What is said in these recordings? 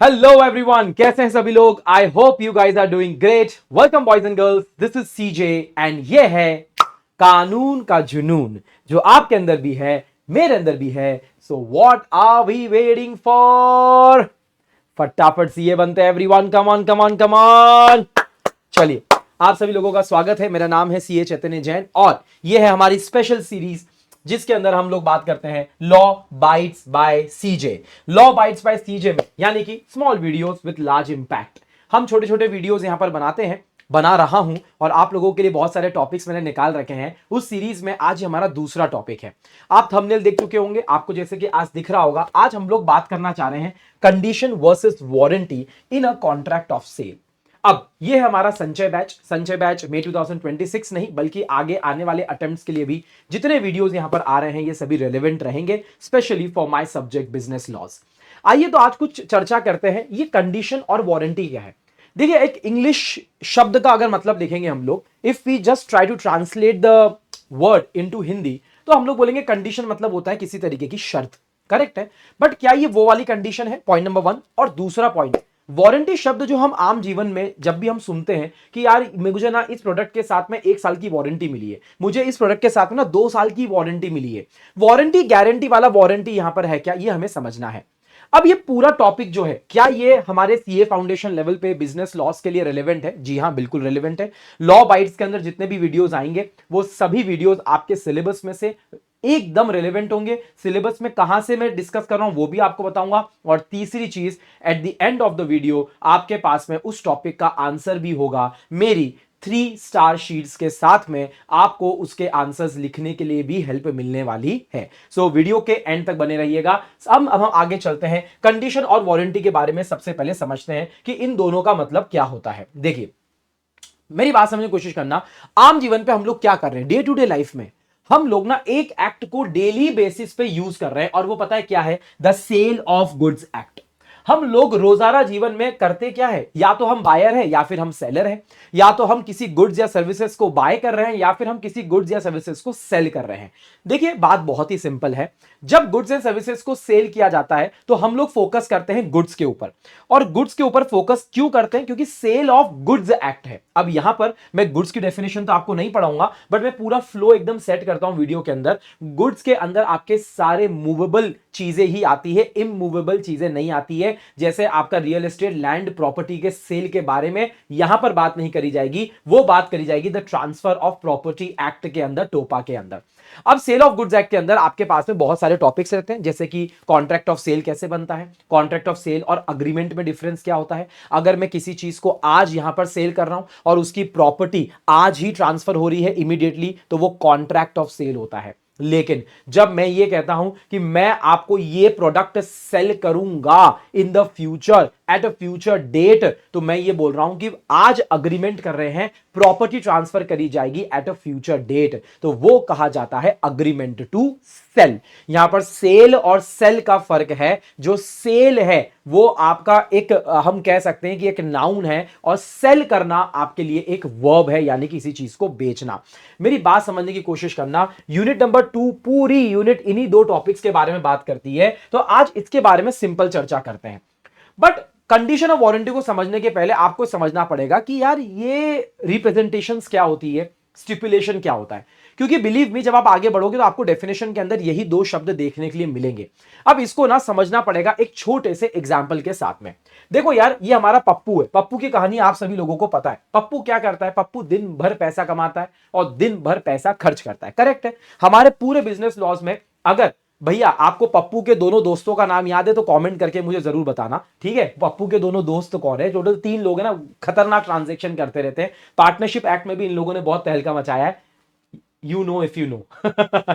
Hello everyone, कैसे हैं सभी लोग। I hope you guys are doing great. Welcome boys and girls, this is CJ and ये है कानून का जुनून, जो आपके अंदर भी है, मेरे अंदर भी है। So what are we waiting for? फटाफट सीए बनते हैं everyone. Come on come on come on. चलिए, आप सभी लोगों का स्वागत है। मेरा नाम है सीए चैतन्य जैन और ये है हमारी स्पेशल सीरीज जिसके अंदर हम लोग बात करते हैं law bites by CJ. Law bites by सीजे में यानी कि small videos with large impact. हम छोटे छोटे वीडियोस यहां पर बनाते हैं, बना रहा हूं और आप लोगों के लिए बहुत सारे टॉपिक्स मैंने निकाल रखे हैं। उस सीरीज में आज हमारा दूसरा टॉपिक है। आप थंबनेल देख चुके होंगे, आपको जैसे कि आज दिख रहा होगा। आज हम लोग बात करना चाह रहे हैं condition versus warranty in a contract of sale. अब ये है हमारा संचय बैच मई 2026 नहीं बल्कि आगे आने वाले अटेम्प्ट्स के लिए भी जितने वीडियोस यहां पर आ रहे हैं ये सभी रेलेवेंट रहेंगे, specially for my subject business laws. आइए तो आज कुछ चर्चा करते हैं, ये कंडीशन और वारंटी क्या है। देखिए, एक इंग्लिश शब्द का अगर मतलब देखेंगे हम लोग, if we just try to translate the word into Hindi, तो हम लोग बोलेंगे कंडीशन मतलब होता है किसी तरीके की शर्त। करेक्ट है, बट क्या ये वो वाली कंडीशन है? Point number one. और दूसरा पॉइंट, वारंटी शब्द जो हम आम जीवन में जब भी हम सुनते हैं कि यार मुझे ना इस प्रोडक्ट के साथ में 1 साल की वारंटी मिली है, मुझे इस प्रोडक्ट के साथ में ना 2 साल की वारंटी मिली है। वारंटी गारंटी वाला वारंटी यहां पर है क्या, ये हमें समझना है। अब ये पूरा टॉपिक जो है, क्या ये हमारे सीए फाउंडेशन लेवल पे बिजनेस लॉस के लिए रेलेवेंट है? जी हां, बिल्कुल रेलेवेंट है। लॉ बाइट्स के अंदर जितने भी वीडियोस आएंगे वो सभी वीडियोस आपके सिलेबस में से एकदम रेलेवेंट होंगे। सिलेबस में कहां से मैं डिस्कस कर रहा हूं वो भी आपको बताऊंगा। और तीसरी चीज, at the end of the video आपके पास में उस टॉपिक का आंसर भी होगा मेरी 3 स्टार शीट्स के साथ में। आपको उसके आंसर्स लिखने के लिए भी हेल्प मिलने वाली है। सो वीडियो के एंड तक बने रहिएगा। अब हम आगे चलते हैं, कंडीशन और वारंटी के बारे में सबसे पहले समझते हैं कि इन दोनों का मतलब क्या होता है। देखिए, मेरी बात समझने की कोशिश करना। आम जीवन पे हम लोग क्या कर रहे हैं, डे टू डे लाइफ में हम लोग ना एक एक्ट को डेली बेसिस पे यूज कर रहे हैं और वो पता है क्या है? The sale of goods act. हम लोग रोजाना जीवन में करते क्या है? या तो हम बायर है या फिर हम सेलर है, या तो हम किसी गुड्स या सर्विसेज को बाय कर रहे हैं या फिर हम किसी गुड्स या सर्विसेज को सेल कर रहे हैं। देखिए, बात बहुत ही सिंपल है। जब गुड्स एंड सर्विसेज को सेल किया जाता है तो हम लोग फोकस करते हैं गुड्स के ऊपर। और गुड्स के ऊपर फोकस क्यों करते हैं? क्योंकि सेल ऑफ गुड्स एक्ट है। अब यहां पर मैं गुड्स की डेफिनेशन तो आपको नहीं पढ़ाऊंगा, बट मैं पूरा फ्लो एकदम सेट करता हूं वीडियो के अंदर। गुड्स के अंदर आपके सारे मूवेबल चीजें ही आती है, इमूवेबल चीजें नहीं आती है। जैसे आपका रियल एस्टेट, लैंड, प्रॉपर्टी के सेल के बारे में यहां पर बात नहीं करी जाएगी, वो बात करी जाएगी the transfer of property act के अंदर, टोपा के अंदर। अब सेल ऑफ गुड्स एक्ट के अंदर आपके पास में बहुत सारे टॉपिक्स रहते हैं, जैसे कि कॉन्ट्रैक्ट ऑफ सेल कैसे बनता है, कॉन्ट्रैक्ट ऑफ सेल और अग्रीमेंट में डिफरेंस क्या होता है। अगर मैं किसी चीज को आज यहां पर सेल कर रहा हूं और उसकी प्रॉपर्टी आज ही ट्रांसफर हो रही है इमीडिएटली, तो वो कॉन्ट्रैक्ट ऑफ सेल होता है। लेकिन जब मैं ये कहता हूं कि मैं आपको ये प्रोडक्ट सेल करूंगा in the future, at a future date, तो मैं ये बोल रहा हूं कि आज अग्रीमेंट कर रहे हैं, प्रॉपर्टी ट्रांसफर करी जाएगी एट अ फ्यूचर डेट, तो वो कहा जाता है अग्रीमेंट टू सेल। यहां पर सेल और सेल का फर्क है। जो सेल है वो आपका एक हम कह सकते हैं कि एक नाउन है, और सेल करना आपके लिए एक वर्ब है, यानी किसी चीज को बेचना। मेरी बात समझने की कोशिश करना। यूनिट नंबर 2 पूरी यूनिट इन्हीं दो टॉपिक्स के बारे में बात करती है, तो आज इसके बारे में सिंपल चर्चा करते हैं। बट कंडीशन ऑफ वारंटी को समझने के पहले आपको समझना पड़ेगा कि यार ये रिप्रेजेंटेशंस क्या होती है, स्टिपुलेशन क्या होता है। क्योंकि बिलीव मी, जब आप आगे बढ़ोगे तो आपको डेफिनेशन के अंदर यही दो शब्द देखने के लिए मिलेंगे। अब इसको ना समझना पड़ेगा एक छोटे से एग्जाम्पल के साथ में। देखो यार, ये हमारा पप्पू है। पप्पू की कहानी आप सभी लोगों को पता है। पप्पू क्या करता है? पप्पू दिन भर पैसा कमाता है और दिन भर पैसा खर्च करता है। करेक्ट है। हमारे पूरे बिजनेस लॉज में अगर भैया आपको पप्पू के दोनों दोस्तों का नाम याद है तो कमेंट करके मुझे जरूर बताना, ठीक है। पप्पू के दोनों दोस्त कौन है? टोटल 3 लोग हैं ना, खतरनाक ट्रांजैक्शन करते रहते हैं। पार्टनरशिप एक्ट में भी इन लोगों ने बहुत तहलका मचाया है। You know if you know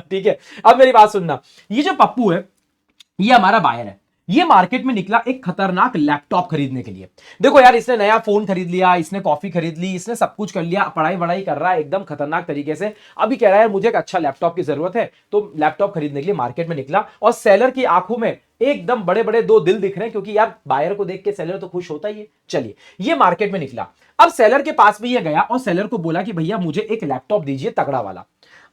ठीक है। अब मेरी बात सुनना, ये जो पप्पू है ये हमारा बायर है। ये मार्केट में निकला एक खतरनाक लैपटॉप खरीदने के लिए। देखो यार, इसने नया फोन खरीद लिया, इसने कॉफी खरीद ली, इसने सब कुछ कर लिया, पढ़ाई वढ़ाई कर रहा है एकदम खतरनाक तरीके से। अभी कह रहा है मुझे एक अच्छा लैपटॉप की जरूरत है, तो लैपटॉप खरीदने के लिए मार्केट में निकला। और सेलर की आंखों में एकदम बड़े बड़े 2 दिल दिख रहे हैं, क्योंकि यार बायर को देख के सेलर तो खुश होता ही है। चलिए, ये मार्केट में निकला। अब सेलर के पास भी ये गया और सेलर को बोला कि भैया मुझे एक लैपटॉप दीजिए तगड़ा वाला।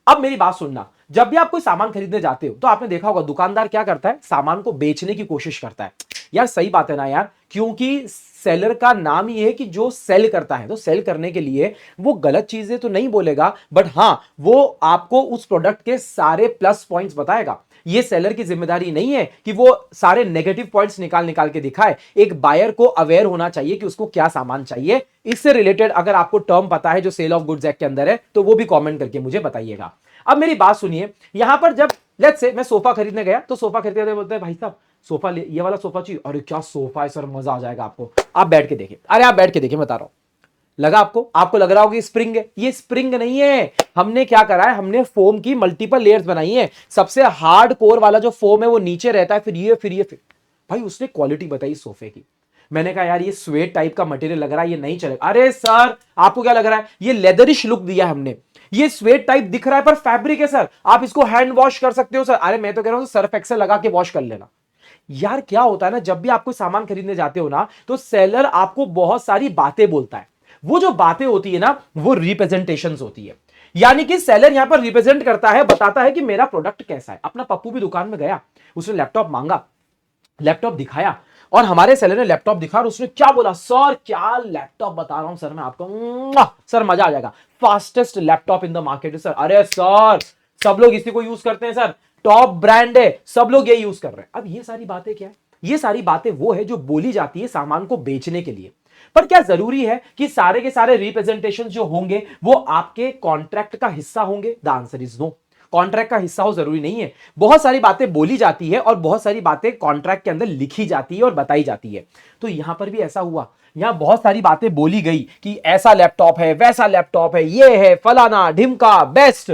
अब मेरी बात सुनना, जब भी आप कोई सामान खरीदने जाते हो तो आपने देखा होगा दुकानदार क्या करता है? सामान को बेचने की कोशिश करता है। यार सही बात है ना यार, क्योंकि सेलर का नाम ही है कि जो सेल करता है, तो सेल करने के लिए वो गलत चीजें तो नहीं बोलेगा, बट हां वो आपको उस प्रोडक्ट के सारे प्लस पॉइंट्स बताएगा। ये सेलर की जिम्मेदारी नहीं है कि वो सारे नेगेटिव पॉइंट्स निकाल निकाल के दिखाए। एक बायर को अवेयर होना चाहिए कि उसको क्या सामान चाहिए। इससे रिलेटेड अगर आपको टर्म पता है जो सेल ऑफ गुड्स एक्ट के अंदर है, तो वो भी कमेंट करके मुझे बताइएगा। अब मेरी बात सुनिए, यहां पर जब लेट्स से मैं सोफा खरीदने गया, तो सोफा खरीदते हुए बोलते हैं भाई साहब सोफा ले, ये वाला सोफा चाहिए। अरे क्या सोफा है सर, मजा आ जाएगा आपको, आप बैठ के देखिए। अरे आप बैठ के देखिए, बता रहा हूं। लगा आपको लग रहा होगा स्प्रिंग है, ये स्प्रिंग नहीं है। हमने क्या करा है, हमने फोम की मल्टीपल लेयर्स बनाई है। सबसे हार्ड कोर वाला जो फोम है वो नीचे रहता है, फिर भाई उसने क्वालिटी बताई सोफे की। मैंने कहा यार ये स्वेट टाइप का मटेरियल लग रहा है, ये नहीं चलेगा। अरे सर आपको क्या लग रहा है, ये लेदरिश लुक दिया हमने, ये स्वेट टाइप दिख रहा है पर फैब्रिक है सर, आप इसको हैंड वॉश कर सकते हो सर। अरे मैं तो कह रहा हूं सर्फ एक्सेल लगा के वॉश कर लेना। यार क्या होता है ना, जब भी आप कोई सामान खरीदने जाते हो ना, तो सेलर आपको बहुत सारी बातें बोलता है। वो जो बातें होती है ना, वो रिप्रेजेंटेशंस होती है। यानी कि सेलर यहां पर रिप्रेजेंट करता है, बताता है कि मेरा प्रोडक्ट कैसा है। अपना पप्पू भी दुकान में गया, उसने लैपटॉप मांगा, लैपटॉप दिखाया, और हमारे सेलर ने लैपटॉप दिखा और उसने क्या बोला, सर क्या लैपटॉप बता रहा हूं सर मैं आपको, सर मजा आ जाएगा, fastest laptop in the market sir. अरे सर सब लोग इसी को यूज करते हैं सर, टॉप ब्रांड है, सब लोग ये यूज कर रहे हैं। अब ये सारी बातें क्या है, ये सारी बातें वो है जो बोली जाती है सामान को बेचने के लिए। पर क्या जरूरी है कि सारे के सारे रिप्रेजेंटेशन जो होंगे वो आपके कॉन्ट्रैक्ट का हिस्सा होंगे? The answer is no. Contract का हिस्सा हो जरूरी नहीं है। बहुत सारी बातें बोली जाती है और बहुत सारी बातें कॉन्ट्रैक्ट के अंदर लिखी जाती है और बताई जाती है। तो यहां पर भी ऐसा हुआ, यहां बहुत सारी बातें बोली गई कि ऐसा लैपटॉप है, वैसा लैपटॉप है, ये है फलाना ढिमका best,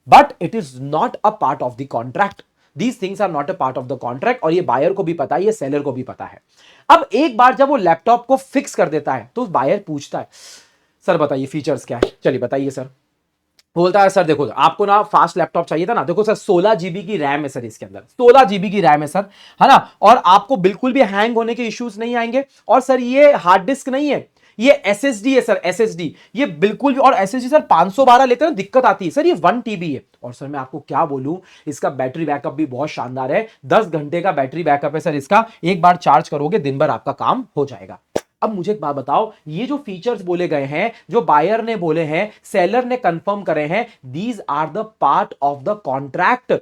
but it is not a part of the contract. These things are not a part of the contract, और ये बायर को भी पता है, ये सेलर को भी पता है। अब एक बार जब वो लैपटॉप को फिक्स कर देता है, तो बायर पूछता है सर बताइए फीचर्स क्या है, चलिए बताइए सर। बोलता है सर देखो आपको ना फास्ट लैपटॉप चाहिए था ना, देखो सर 16 जीबी की रैम है सर, इसके अंदर 16 जीबी की रैम है सर, है ना, और आपको बिल्कुल भी हैंग होने के इश्यूज नहीं आएंगे। और सर ये हार्ड डिस्क नहीं है, ये एसएसडी है सर, एसएसडी, ये बिल्कुल भी, और एसएसडी सर 512 लेते हैं दिक्कत आती है सर, ये 1 टीबी है। और सर मैं आपको क्या बोलूं, इसका बैटरी बैकअप भी बहुत शानदार है, 10 घंटे का बैटरी बैकअप है सर इसका, एक बार चार्ज करोगे दिन भर आपका काम हो जाएगा। अब मुझे एक बात बताओ, ये जो फीचर्स बोले गए हैं, जो बायर ने बोले हैं, सेलर ने कंफर्म करे हैं, these are the part of the contract,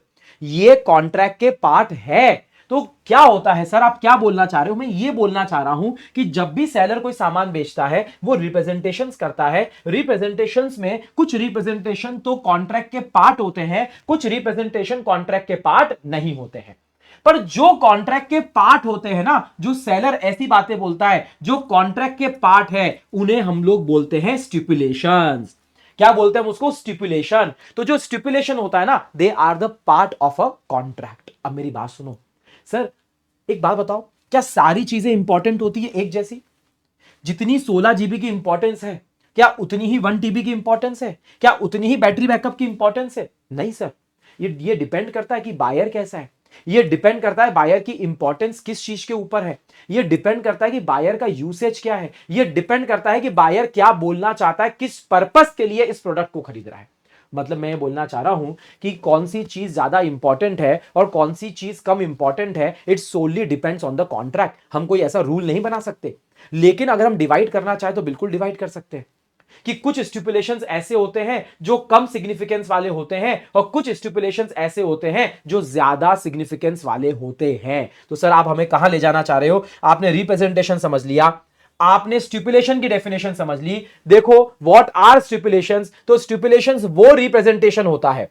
ये कॉन्ट्रैक्ट के पार्ट है। तो क्या होता है सर, आप क्या बोलना चाह रहे हो? मैं ये बोलना चाह रहा हूं कि जब भी सेलर कोई सामान बेचता है, वो रिप्रेजेंटेशंस करता है। रिप्रेजेंटेशंस में कुछ रिप्रेजेंटेशन तो कॉन्ट्रैक्ट के पार्ट होते हैं, कुछ रिप्रेजेंटेशन कॉन्ट्रैक्ट के पार्ट नहीं होते हैं। पर जो कॉन्ट्रैक्ट के पार्ट होते हैं ना, जो सेलर ऐसी बातें बोलता है जो कॉन्ट्रैक्ट के पार्ट है, उन्हें हम लोग बोलते हैं स्टिपुलेशंस। क्या बोलते हैं हम उसको? स्टिपुलेशन। तो जो स्टिपुलेशन होता है ना, they are the part of a contract. अब मेरी बात सुनो सर, एक बात बताओ, क्या सारी चीजें इंपॉर्टेंट होती है एक जैसी? जितनी 16 जीबी की इंपॉर्टेंस है, क्या उतनी ही 1 टीबी की इंपॉर्टेंस है? क्या उतनी ही बैटरी बैकअप की इंपॉर्टेंस है? नहीं सर, ये डिपेंड करता है कि बायर कैसा है, ये डिपेंड करता है बायर की इंपॉर्टेंस किस चीज के ऊपर है, ये डिपेंड करता है कि बायर का यूसेज क्या है, ये डिपेंड करता है कि बायर क्या बोलना चाहता है, किस पर्पस के लिए इस प्रोडक्ट को खरीद रहा है। मतलब मैं ये बोलना चाह रहा हूं कि कौन सी चीज ज्यादा इंपॉर्टेंट है और कौन सी चीज कम इंपॉर्टेंट है, it solely depends on the contract. हम कोई ऐसा रूल नहीं बना सकते, लेकिन अगर हम डिवाइड करना चाहे तो बिल्कुल डिवाइड कर सकते हैं कि कुछ स्टिपुलेशंस ऐसे होते हैं जो कम सिग्निफिकेंस वाले होते हैं, और कुछ स्टिपुलेशंस ऐसे होते हैं जो ज्यादा सिग्निफिकेंस वाले होते हैं। तो सर आप हमें कहां ले जाना चाह रहे हो? आपने रिप्रेजेंटेशन समझ लिया, आपने स्टिपुलेशन की डेफिनेशन समझ ली। देखो व्हाट आर स्टिपुलेशंस, तो स्टिपुलेशंस वो रिप्रेजेंटेशन होता है,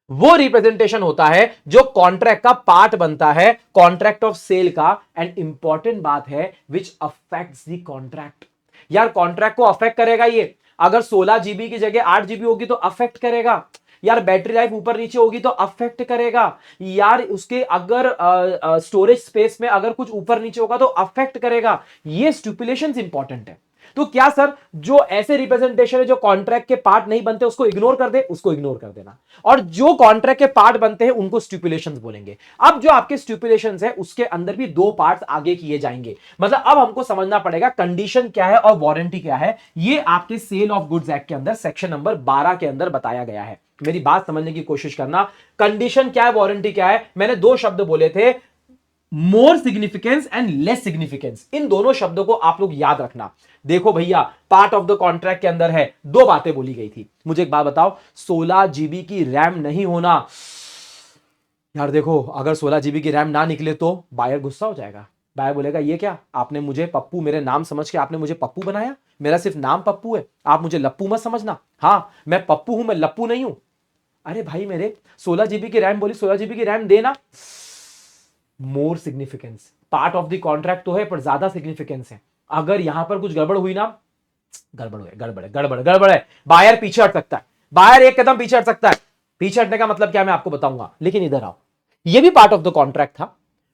वो रिप्रेजेंटेशन होता है जो कॉन्ट्रैक्ट का पार्ट बनता है, कॉन्ट्रैक्ट ऑफ सेल का। एंड इंपॉर्टेंट बात है, विच अफेक्ट्स द कॉन्ट्रैक्ट। यार कॉन्ट्रैक्ट को अफेक्ट करेगा ये, अगर 16 जीबी की जगह 8 जीबी होगी तो अफेक्ट करेगा। यार बैटरी लाइफ ऊपर नीचे होगी तो अफेक्ट करेगा। यार उसके अगर स्टोरेज स्पेस में अगर कुछ ऊपर नीचे होगा तो अफेक्ट करेगा। ये स्टिपुलेशंस इंपॉर्टेंट है। तो क्या सर, जो ऐसे रिप्रेजेंटेशन है जो कॉन्ट्रैक्ट के पार्ट नहीं बनते उसको इग्नोर कर दे? उसको इग्नोर कर देना, और जो कॉन्ट्रैक्ट के पार्ट बनते हैं उनको स्टिपुलेशंस बोलेंगे। अब जो आपके स्टिपुलेशंस है उसके अंदर भी 2 पार्ट्स आगे किए जाएंगे। मतलब अब हमको समझना पड़ेगा कंडीशन क्या है और वारंटी क्या है। ये आपके सेल ऑफ गुड्स एक्ट के अंदर सेक्शन नंबर 12 के अंदर बताया गया है। मेरी बात समझने की कोशिश करना, कंडीशन क्या है, वारंटी क्या है। मैंने 2 शब्द बोले थे, मोर सिग्निफिकेंस एंड लेस सिग्निफिकेंस, इन दोनों शब्दों को आप लोग याद रखना। देखो भैया, पार्ट ऑफ द कॉन्ट्रैक्ट के अंदर है, दो बातें बोली गई थी। मुझे एक बात बताओ, 16 जीबी की रैम नहीं होना, यार देखो अगर 16 जीबी की रैम ना निकले तो बायर गुस्सा हो जाएगा। बायर बोलेगा ये क्या, आपने मुझे पप्पू, मेरे नाम समझ के आपने मुझे पप्पू बनाया, मेरा सिर्फ नाम पप्पू है, आप मुझे लप्पू मत समझना। हाँ मैं पप्पू हूं, मैं लप्पू नहीं हूं। अरे भाई मेरे 16 जीबी की रैम बोली, 16 जीबी की रैम देना, more significance, part of the contract तो है पर ज्यादा सिग्निफिकेंस है। अगर यहां पर कुछ गड़बड़ हुई ना, गड़बड़ है, गड़बड़ है, गड़बड़ है, गड़बड़ है, बायर पीछे हट सकता है, बायर एक कदम पीछे हट सकता है। पीछे हटने का मतलब क्या मैं आपको बताऊंगा, लेकिन इधर आओ, ये भी पार्ट ऑफ द कॉन्ट्रैक्ट था,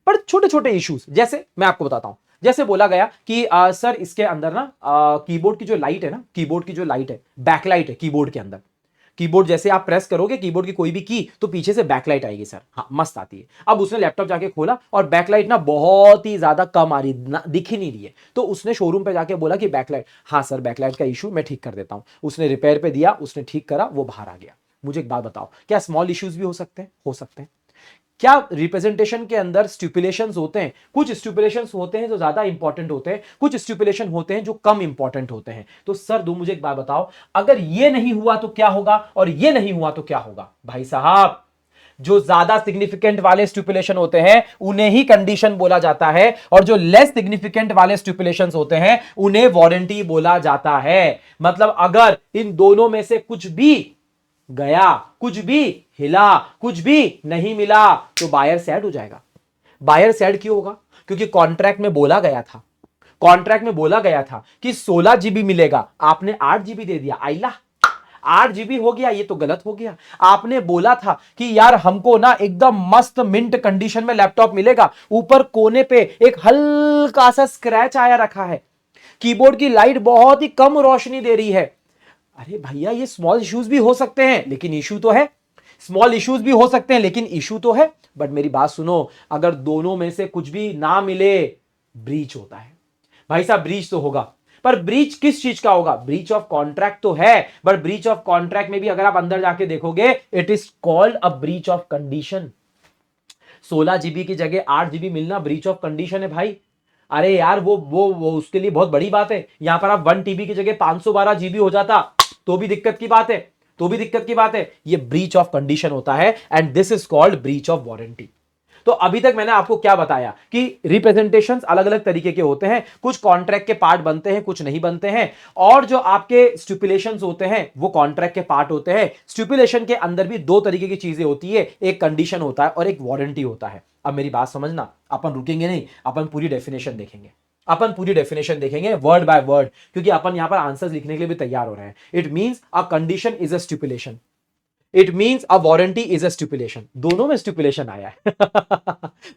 पर छोटे छोटे इश्यूज, जैसे मैं आपको बताता हूं। जैसे बोला गया कि सर इसके अंदर ना कीबोर्ड की जो लाइट है ना, कीबोर्ड की जो लाइट है, बैकलाइट है कीबोर्ड के अंदर, कीबोर्ड जैसे आप प्रेस करोगे कीबोर्ड की कोई भी की तो पीछे से बैकलाइट आएगी सर, हाँ मस्त आती है। अब उसने लैपटॉप जाके खोला और बैकलाइट ना बहुत ही ज्यादा कम आ रही, दिख ही नहीं रही है, तो उसने शोरूम पे जाके बोला कि बैकलाइट, हाँ सर बैकलाइट का इशू मैं ठीक कर देता हूं। उसने रिपेयर पे दिया, उसने ठीक करा, वो बाहर आ गया। मुझे एक बात बताओ, क्या स्मॉल इश्यूज भी हो सकते हैं? हो सकते हैं। क्या रिप्रेजेंटेशन के अंदर स्टिपुलेशंस होते हैं? कुछ स्टिपुलेशंस होते हैं जो ज्यादा इंपॉर्टेंट होते हैं, कुछ स्टिपुलेशन होते हैं जो कम इंपॉर्टेंट होते हैं। तो सर दो मुझे एक बात बताओ, अगर ये नहीं हुआ तो क्या होगा और ये नहीं हुआ तो क्या होगा? भाई साहब, जो ज्यादा सिग्निफिकेंट वाले स्टिपुलेशन होते हैं उन्हें ही कंडीशन बोला जाता है, और जो लेस सिग्निफिकेंट वाले स्टिपुलेशंस होते हैं उन्हें वारंटी बोला जाता है। मतलब अगर इन दोनों में से कुछ भी गया, कुछ भी हिला, कुछ भी नहीं मिला तो बायर सैड हो जाएगा। बायर सैड क्यों होगा? क्योंकि कॉन्ट्रैक्ट में बोला गया था, कॉन्ट्रैक्ट में बोला गया था कि 16 जीबी मिलेगा, आपने 8 जीबी दे दिया। आइला 8 जीबी हो गया, ये तो गलत हो गया। आपने बोला था कि यार हमको ना एकदम मस्त मिंट कंडीशन में लैपटॉप मिलेगा, ऊपर कोने पे एक हल्का सा स्क्रैच आया रखा है, कीबोर्ड की लाइट बहुत ही कम रोशनी दे रही है। अरे भैया ये स्मॉल इश्यूज भी हो सकते हैं लेकिन इशू तो है, स्मॉल इश्यूज भी हो सकते हैं लेकिन इशू तो है। बट मेरी बात सुनो, अगर दोनों में से कुछ भी ना मिले, ब्रीच होता है। भाई साहब ब्रीच तो होगा, पर ब्रीच किस चीज का होगा? ब्रीच ऑफ कॉन्ट्रैक्ट तो है, बट ब्रीच ऑफ कॉन्ट्रैक्ट में भी अगर आप अंदर जाके देखोगे, it is called a breach of condition. 16 GB की जगह 8 जीबी मिलना ब्रीच ऑफ कंडीशन है भाई। अरे यार वो उसके लिए बहुत बड़ी बात है। यहां पर आप 1 टीबी की जगह 512 जीबी हो जाता तो भी दिक्कत की बात है, तो भी दिक्कत की बात है। ये ब्रीच ऑफ कंडीशन होता है and this is called breach of warranty. तो अभी तक मैंने आपको क्या बताया कि रिप्रेजेंटेशंस अलग अलग तरीके के होते हैं, कुछ कॉन्ट्रैक्ट के पार्ट बनते हैं, कुछ नहीं बनते हैं, और जो आपके स्टिपुलेशंस होते हैं वो कॉन्ट्रैक्ट के पार्ट होते हैं। स्टिपुलेशन के अंदर भी दो तरीके की चीजें होती है, एक कंडीशन होता है और एक वारंटी होता है। अब मेरी बात समझना, अपन रुकेंगे नहीं, अपन पूरी डेफिनेशन देखेंगे, अपन पूरी डेफिनेशन देखेंगे वर्ड बाय वर्ड, क्योंकि अपन यहां पर आंसर्स लिखने के लिए भी तैयार हो रहे हैं। It means a condition is a stipulation, it means a warranty is a stipulation. दोनों में स्टिपुलेशन आया है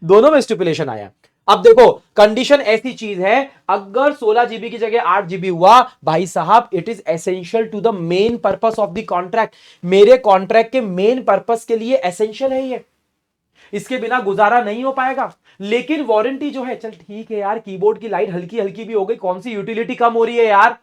दोनों में स्टिपुलेशन आया है। अब देखो, कंडीशन ऐसी चीज है, अगर 16 जीबी की जगह 8 जीबी हुआ, भाई साहब it is essential to the main purpose of the contract. मेरे कॉन्ट्रैक्ट के मेन पर्पस के लिए एसेंशियल है ये, इसके बिना गुजारा नहीं हो पाएगा। लेकिन वारंटी जो है, चल ठीक है यार, कीबोर्ड की लाइट हल्की हल्की भी हो गई, कौन सी यूटिलिटी कम हो रही है यार,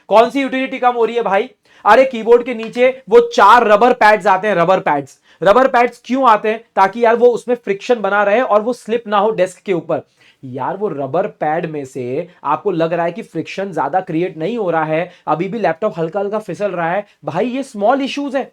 कौन सी यूटिलिटी कम हो रही है भाई? अरे कीबोर्ड के नीचे वो 4 रबर पैड्स आते हैं, रबर पैड्स। रबर पैड्स क्यों आते हैं? ताकि यार वो उसमें फ्रिक्शन बना रहे और वो स्लिप ना हो डेस्क के ऊपर। यार वो रबर पैड में से आपको लग रहा है कि फ्रिक्शन ज्यादा क्रिएट नहीं हो रहा है, अभी भी लैपटॉप हल्का हल्का फिसल रहा है, भाई ये स्मॉल इश्यूज है,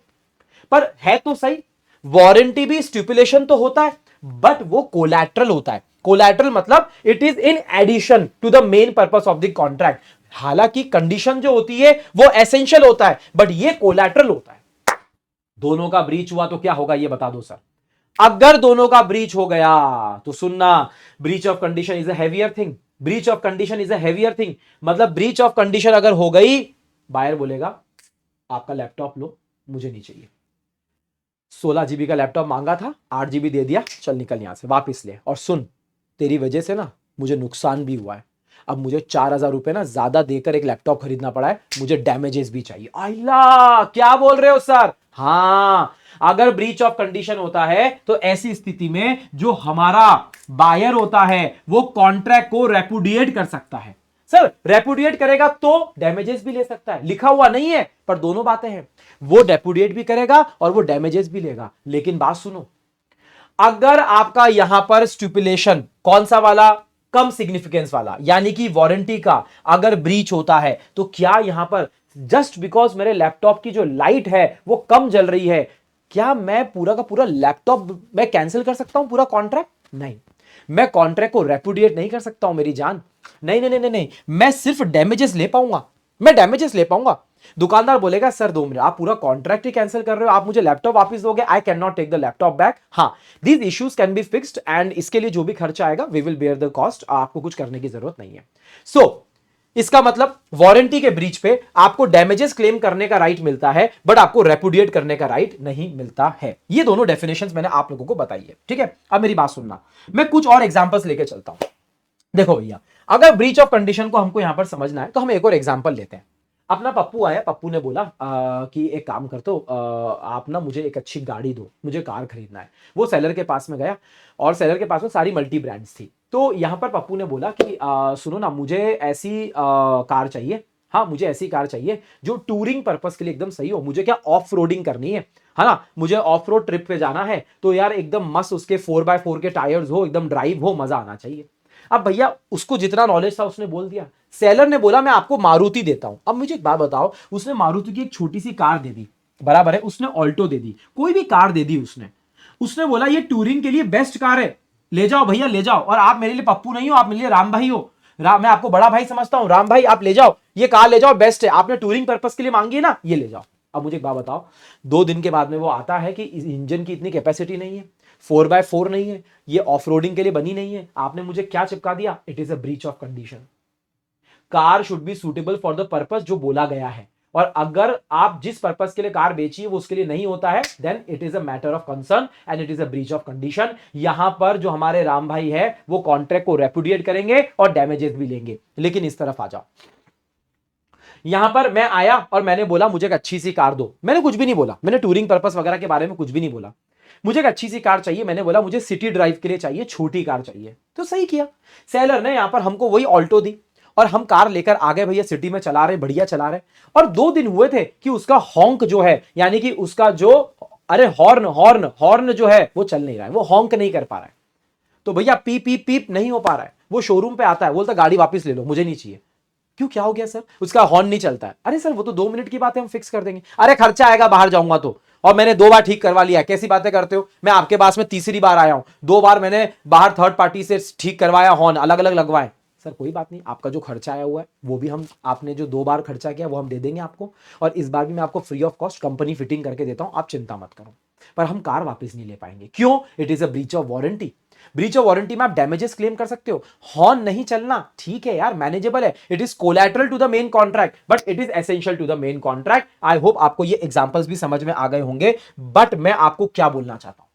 पर है तो सही। वारंटी भी स्टिपुलेशन तो होता है, बट वो कोलैटरल होता है। कोलैटरल मतलब it is in addition to the main purpose of the contract. हालांकि कंडीशन जो होती है वो एसेंशियल होता है, बट ये कोलैटरल होता है। दोनों का ब्रीच हुआ तो क्या होगा ये बता दो सर। अगर दोनों का ब्रीच हो गया तो सुनना, breach of condition is a heavier thing, breach of condition is a heavier thing. मतलब ब्रीच ऑफ कंडीशन अगर हो गई, बायर बोलेगा आपका लैपटॉप लो, मुझे नहीं चाहिए। 16 जीबी का लैपटॉप मांगा था, 8 जीबी दे दिया, चल निकल यहां से, वापिस ले। और सुन, तेरी वजह से ना मुझे नुकसान भी हुआ है, अब मुझे 4,000 रुपए ना ज्यादा देकर एक लैपटॉप खरीदना पड़ा है, मुझे डैमेजेस भी चाहिए। आइला क्या बोल रहे हो सर? हाँ, अगर ब्रीच ऑफ कंडीशन होता है तो ऐसी स्थिति में जो हमारा बायर होता है वो कॉन्ट्रैक्ट को रेपुडिएट कर सकता है। सर रेपुडिएट करेगा तो डैमेजेस भी ले सकता है, लिखा हुआ नहीं है पर दोनों बातें हैं, वो रेपुडिएट भी करेगा और वो डैमेजेस भी लेगा। लेकिन बात सुनो, अगर आपका यहां पर स्टिपुलेशन कौन सा वाला? कम सिग्निफिकेंस वाला, यानी कि वारंटी का अगर ब्रीच होता है तो क्या यहां पर जस्ट बिकॉज मेरे लैपटॉप की जो लाइट है वो कम जल रही है, क्या मैं पूरा का पूरा लैपटॉप मैं कैंसिल कर सकता हूं पूरा कॉन्ट्रैक्ट? नहीं, मैं कॉन्ट्रैक्ट को रेपुडिएट नहीं कर सकता हूं मेरी जान। नहीं नहीं नहीं नहीं, नहीं। मैं सिर्फ डैमेजेस ले पाऊंगा, मैं डैमेजेस ले पाऊंगा। दुकानदार बोलेगा सर 2 मिनट, आप पूरा कॉन्ट्रैक्ट ही कैंसिल कर रहे हो, आप मुझे लैपटॉप वापस दोगे, I can not take the laptop back. हाँ, these issues can be fixed and इसके लिए जो भी खर्चा आएगा we will bear the cost, आपको कुछ करने की जरूरत नहीं है। सो इसका मतलब वारंटी के ब्रीच पे आपको डैमेजेस क्लेम करने का राइट मिलता है, बट आपको रेपुडिएट करने का राइट नहीं मिलता है। ये दोनों डेफिनेशंस मैंने आप लोगों को बताई है, ठीक है। अब मेरी बात सुनना, मैं कुछ और एग्जांपल्स लेके चलता हूं। देखो भैया, अगर ब्रीच ऑफ कंडीशन को हमको यहां पर समझना है तो हम एक और एग्जांपल लेते हैं। अपना पप्पू आया, पप्पू ने बोला कि एक काम कर दो, आप ना मुझे एक अच्छी गाड़ी दो, मुझे कार खरीदना है। वो सेलर के पास में गया और सेलर के पास में सारी मल्टी ब्रांड्स थी। तो यहां पर पप्पू ने बोला कि सुनो ना, मुझे ऐसी कार चाहिए, हाँ मुझे ऐसी कार चाहिए जो टूरिंग पर्पस के लिए एकदम सही हो। मुझे क्या ऑफ रोडिंग करनी है ना, मुझे ऑफ रोड ट्रिप पे जाना है, तो यार एकदम मस्त उसके 4x4 के टायर्स हो, एकदम ड्राइव हो, मजा आना चाहिए। अब भैया उसको जितना नॉलेज था उसने बोल दिया। सेलर ने बोला मैं आपको मारुति देता हूं। अब मुझे एक बात बताओ, उसने मारुति की एक छोटी सी कार दे दी, बराबर है, उसने ऑल्टो दे दी, कोई भी कार दे दी उसने बोला ये टूरिंग के लिए बेस्ट कार है, ले जाओ भैया ले जाओ, और आप मेरे लिए पप्पू नहीं हो, आप मेरे लिए राम भाई हो, मैं आपको बड़ा भाई समझता हूं, राम भाई आप ले जाओ, ये कार ले जाओ, बेस्ट है, आपने टूरिंग पर्पस के लिए मांगी है ना, ये ले जाओ। अब मुझे एक बात बताओ, 2 दिन के बाद में वो आता है कि इस इंजन की इतनी कैपेसिटी नहीं है, 4x4 नहीं है, ये ऑफ रोडिंग के लिए बनी नहीं है, आपने मुझे क्या चिपका दिया? It is a breach of condition. Car should be suitable for the purpose जो बोला गया है, और अगर आप जिस पर्पस के लिए कार बेची है वो उसके लिए नहीं होता है, then it is a matter of concern and it is a breach of condition. यहां पर जो हमारे राम भाई है वो कॉन्ट्रैक्ट को रेपुडिएट करेंगे और डैमेजेस भी लेंगे। लेकिन इस तरफ आ जाओ, यहां पर मैं आया और मैंने बोला मुझे एक अच्छी सी कार दो, मैंने कुछ भी नहीं बोला, मैंने टूरिंग पर्पस वगैरह के बारे में कुछ भी नहीं बोला, मुझे एक अच्छी सी कार चाहिए, मैंने बोला मुझे सिटी ड्राइव के लिए चाहिए, छोटी कार चाहिए। तो सही किया, सेलर ने यहां पर हमको वही ऑल्टो दी और हम कार लेकर आ गए भैया, सिटी में चला रहे, बढ़िया चला रहे। और 2 दिन हुए थे कि उसका हॉन्क जो है, यानी कि उसका जो अरे हॉर्न हॉर्न हॉर्न जो है वो चल नहीं रहा है, वो हॉन्क नहीं कर पा रहा है। तो भैया पीप पीप पीप नहीं हो पा रहा है। वो शोरूम पे आता है, बोलता गाड़ी वापस ले लो, मुझे नहीं चाहिए। क्यों, क्या हो गया सर? उसका हॉर्न नहीं चलता है। अरे सर वो तो 2 मिनट की बात है, हम फिक्स कर देंगे। अरे खर्चा आएगा बाहर जाऊंगा तो, और मैंने 2 बार ठीक करवा लिया। कैसी बातें करते हो, मैं आपके पास में तीसरी बार आया हूं, 2 बार मैंने बाहर थर्ड पार्टी से ठीक करवाया, हॉर्न अलग अलग लगवाए। सर कोई बात नहीं, आपका जो खर्चा आया हुआ है वो भी हम, आपने जो 2 बार खर्चा किया वो हम दे देंगे आपको, और इस बार भी मैं आपको free of cost company fitting करके देता हूं, आप चिंता मत करो। पर हम कार वापस नहीं ले पाएंगे। क्यों? It is a breach of warranty. Breach of warranty में आप डैमेजेस क्लेम कर सकते हो, हॉर्न नहीं चलना ठीक है यार, मैनेजेबल है, it is collateral to the main contract but it is essential to the main contract. I hope आपको ये एग्जांपल्स भी समझ में आ गए होंगे। बट मैं आपको क्या बोलना चाहता हूं,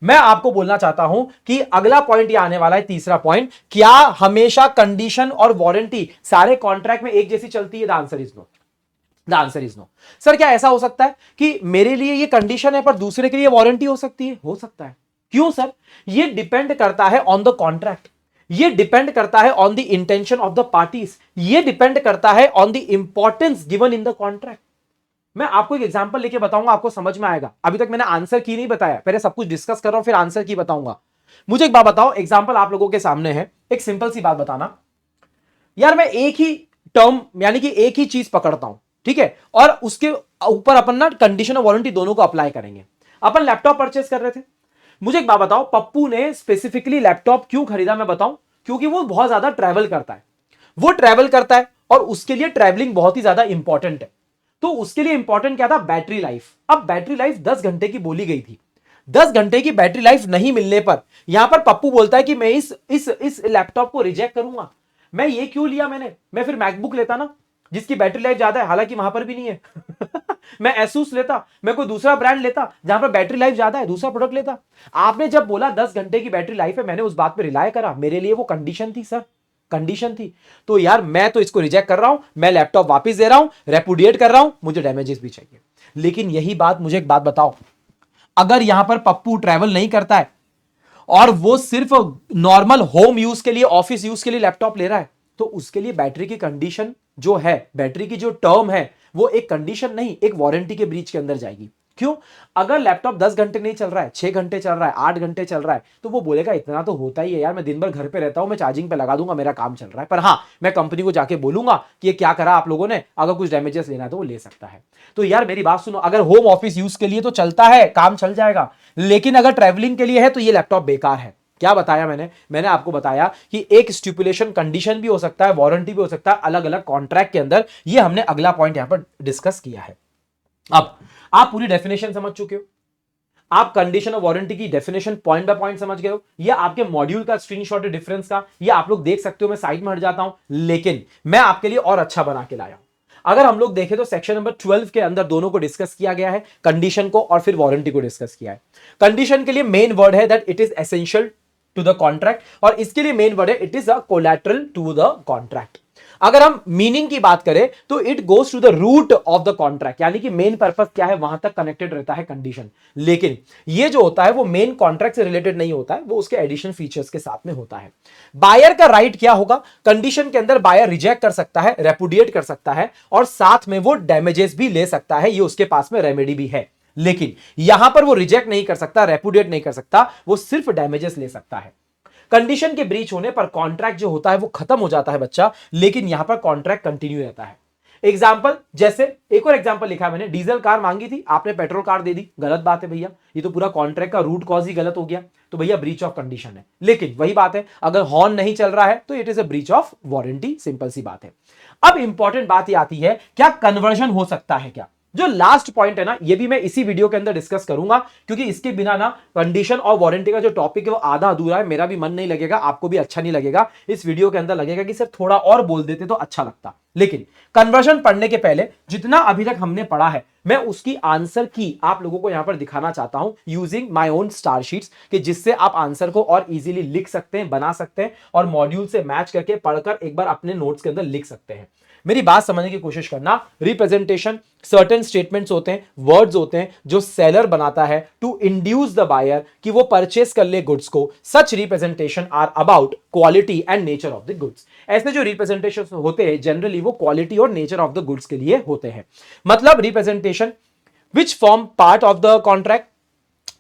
मैं आपको बोलना चाहता हूं कि अगला पॉइंट ये आने वाला है, तीसरा पॉइंट, क्या हमेशा कंडीशन और वारंटी सारे कॉन्ट्रैक्ट में एक जैसी चलती है? The answer is no. The answer is no. Sir क्या ऐसा हो सकता है कि मेरे लिए ये कंडीशन है पर दूसरे के लिए वारंटी हो सकती है? हो सकता है। क्यों सर? ये डिपेंड करता है ऑन द कॉन्ट्रैक्ट, ये डिपेंड करता है on the intention of the parties, ये डिपेंड करता है on the importance given in the contract. मैं आपको एक एग्जांपल लेके बताऊंगा, आपको समझ में आएगा। अभी तक मैंने आंसर की नहीं बताया, पहले सब कुछ डिस्कस कर रहा हूं फिर आंसर की बताऊंगा। मुझे एक बात बताओ, एग्जांपल आप लोगों के सामने है, एक सिंपल सी बात बताना यार, मैं एक ही टर्म यानी कि एक ही चीज पकड़ता हूं, ठीक है, और उसके ऊपर अपन ना कंडीशन और वारंटी दोनों को अप्लाई करेंगे। अपन लैपटॉप परचेस कर रहे थे, मुझे एक बात बताओ, पप्पू ने स्पेसिफिकली लैपटॉप क्यों खरीदा? मैं बताऊं, क्योंकि वो बहुत ज्यादा ट्रैवल करता है, वो ट्रैवल करता है और उसके लिए ट्रैवलिंग बहुत ही ज्यादा इंपॉर्टेंट है। तो उसके लिए इंपॉर्टेंट क्या था? Battery life. अब बैटरी लाइफ 10 घंटे की बोली गई थी, 10 घंटे की बैटरी लाइफ नहीं मिलने पर यहां पर पप्पू बोलता है कि मैं इस लैपटॉप को रिजेक्ट करूंगा। मैं ये क्यों लिया मैं फिर मैकबुक लेता ना जिसकी बैटरी लाइफ ज्यादा है, हालांकि वहां पर भी नहीं है मैं एसूस लेता, मैं कोई दूसरा ब्रांड लेता जहां पर बैटरी लाइफ ज्यादा है, दूसरा प्रोडक्ट लेता। आपने जब बोला 10 घंटे की बैटरी लाइफ है, मैंने उस बात पे रिलाय करा, मेरे लिए वो कंडीशन थी सर, कंडीशन थी। तो यार मैं तो इसको रिजेक्ट कर रहा हूं, मैं लैपटॉप वापस दे रहा हूं, रेपुडिएट कर रहा हूं, मुझे डैमेजेस भी चाहिए। लेकिन यही बात, मुझे एक बात बताओ, अगर यहां पर पप्पू ट्रैवल नहीं करता है और वो सिर्फ नॉर्मल होम यूज के लिए, ऑफिस यूज के लिए लैपटॉप ले रहा है, तो उसके लिए बैटरी की कंडीशन जो है, बैटरी की जो टर्म है, वो एक कंडीशन नहीं, एक वारंटी के ब्रीच के अंदर जाएगी। क्यों? अगर लैपटॉप 10 घंटे नहीं चल रहा है, 6 घंटे चल रहा है, 8 घंटे चल रहा है, तो वो बोलेगा इतना तो होता ही है यार, मैं दिन भर घर पे रहता हूं, मैं चार्जिंग पे लगा दूंगा, मेरा काम चल रहा है। पर हाँ, मैं कंपनी को जाके बोलूंगा कि ये क्या करा आप लोगों ने, अगर कुछ डैमेजेस लेना है तो वो ले सकता है। तो यार मेरी बात सुनो, अगर होम ऑफिस यूज के लिए तो चलता है, काम चल जाएगा, लेकिन अगर ट्रैवलिंग के लिए है तो ये लैपटॉप बेकार है। क्या बताया मैंने आपको बताया कि एक स्टिपुलेशन कंडीशन भी हो सकता है, वारंटी भी हो सकता है, अलग अलग कॉन्ट्रैक्ट के अंदर। ये हमने अगला पॉइंट यहां पर डिस्कस किया है। अब आप पूरी डेफिनेशन समझ चुके हो, आप कंडीशन और वारंटी की डेफिनेशन पॉइंट बाय पॉइंट समझ गए हो। ये आपके मॉड्यूल का स्क्रीनशॉट है डिफरेंस का, ये आप लोग देख सकते हो। मैं साइड में हट जाता हूं, लेकिन मैं आपके लिए और अच्छा बना के लाया हूं। अगर हम लोग देखें तो सेक्शन नंबर 12 के अंदर दोनों को डिस्कस किया गया है, कंडीशन को और फिर वारंटी को डिस्कस किया है। कंडीशन के लिए मेन वर्ड है that it is essential to the contract, और इसके लिए मेन वर्ड है it is a collateral to the contract. अगर हम मीनिंग की बात करें तो it goes to the root of the contract, यानी कि मेन पर्पस क्या है वहां तक कनेक्टेड रहता है कंडीशन। लेकिन ये जो होता है वो मेन कॉन्ट्रैक्ट से रिलेटेड नहीं होता है, वो उसके एडिशनल फीचर्स के साथ में होता है। बायर का राइट क्या होगा? कंडीशन के अंदर बायर रिजेक्ट कर सकता है, रेपुडिएट कर सकता है, और साथ में वो डैमेजेस भी ले सकता है, ये उसके पास में रेमेडी भी है। लेकिन यहां पर वो रिजेक्ट नहीं कर सकता, रेपुडिएट नहीं कर सकता, वो सिर्फ डैमेजेस ले सकता है। कंडीशन के ब्रीच होने पर कॉन्ट्रैक्ट जो होता है वो खत्म हो जाता है बच्चा, लेकिन यहां पर कॉन्ट्रैक्ट कंटिन्यू रहता है। एग्जाम्पल, जैसे एक और एग्जाम्पल लिखा है मैंने, डीजल कार मांगी थी, आपने पेट्रोल कार दे दी, गलत बात है भैया, ये तो पूरा कॉन्ट्रैक्ट का रूट कॉज ही गलत हो गया, तो भैया ब्रीच ऑफ कंडीशन है। लेकिन वही बात है, अगर हॉर्न नहीं चल रहा है तो it is a breach of warranty, simple सी बात है। अब इंपॉर्टेंट बात ये आती है, क्या कन्वर्जन हो सकता है क्या? जो लास्ट पॉइंट है ना, ये भी मैं इसी वीडियो के अंदर डिस्कस करूंगा, क्योंकि इसके बिना ना कंडीशन और वारंटी का जो टॉपिक है वो आधा अधूरा है। मेरा भी मन नहीं लगेगा, आपको भी अच्छा नहीं लगेगा, इस वीडियो के अंदर लगेगा कि सिर्फ थोड़ा और बोल देते तो अच्छा लगता। लेकिन कन्वर्जन पढ़ने के पहले जितना अभी तक हमने पढ़ा है, मैं उसकी आंसर की आप लोगों को यहां पर दिखाना चाहता हूं using my own star sheets, कि जिससे आप आंसर को और इजीली लिख सकते हैं, बना सकते हैं, और मॉड्यूल से मैच करके पढ़कर एक बार अपने नोट्स के अंदर लिख सकते हैं। मेरी बात समझने की कोशिश करना। रिप्रेजेंटेशन सर्टेन स्टेटमेंट्स होते हैं, वर्ड्स होते हैं जो सेलर बनाता है टू इंड्यूस द बायर कि वो परचेस कर ले गुड्स को। Such representation are about quality and nature of the goods. ऐसे जो रिप्रेजेंटेशन होते हैं जनरली वो क्वालिटी और नेचर ऑफ द गुड्स के लिए होते हैं। मतलब representation which form part of the contract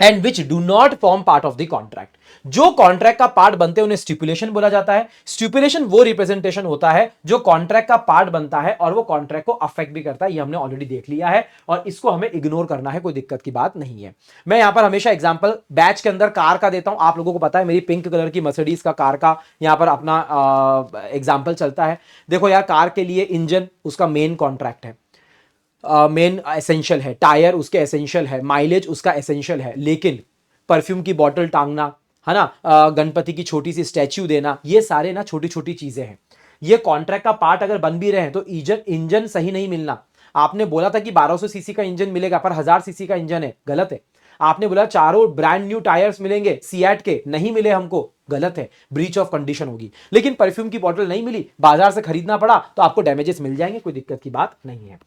and which do not form part of the contract. जो कॉन्ट्रैक्ट का पार्ट बनते हैं उन्हें स्टिपुलेशन बोला जाता है। स्टिपुलेशन वो रिप्रेजेंटेशन होता है जो कॉन्ट्रैक्ट का पार्ट बनता है और वो कॉन्ट्रैक्ट को अफेक्ट भी करता है। ये हमने ऑलरेडी देख लिया है और इसको हमें इग्नोर करना है, कोई दिक्कत की बात नहीं है। मैं यहां पर हमेशा एग्जांपल बैच के अंदर कार का देता हूं। आप लोगों को पता है मेरी पिंक कलर की मर्सिडीज का कार का यहां पर अपना एग्जाम्पल चलता है। देखो यार, कार के लिए इंजन उसका मेन कॉन्ट्रैक्ट है, मेन एसेंशियल है, टायर उसके एसेंशियल है, माइलेज उसका एसेंशियल है। लेकिन परफ्यूम की बोतल टांगना है ना, गणपति की छोटी सी स्टैच्यू देना, ये सारे ना छोटी छोटी चीजें हैं। ये कॉन्ट्रैक्ट का पार्ट अगर बन भी रहे हैं तो इंजन सही नहीं मिलना। आपने बोला था कि 1200 सीसी का इंजन मिलेगा पर 1000 सीसी का इंजन है, गलत है। आपने बोला चारों ब्रांड न्यू टायर्स मिलेंगे सीएट के, नहीं मिले हमको, गलत है, ब्रीच ऑफ कंडीशन होगी। लेकिन परफ्यूम की बोतल नहीं मिली, बाजार से खरीदना पड़ा, तो आपको डैमेजेस मिल जाएंगे, कोई दिक्कत की बात नहीं है।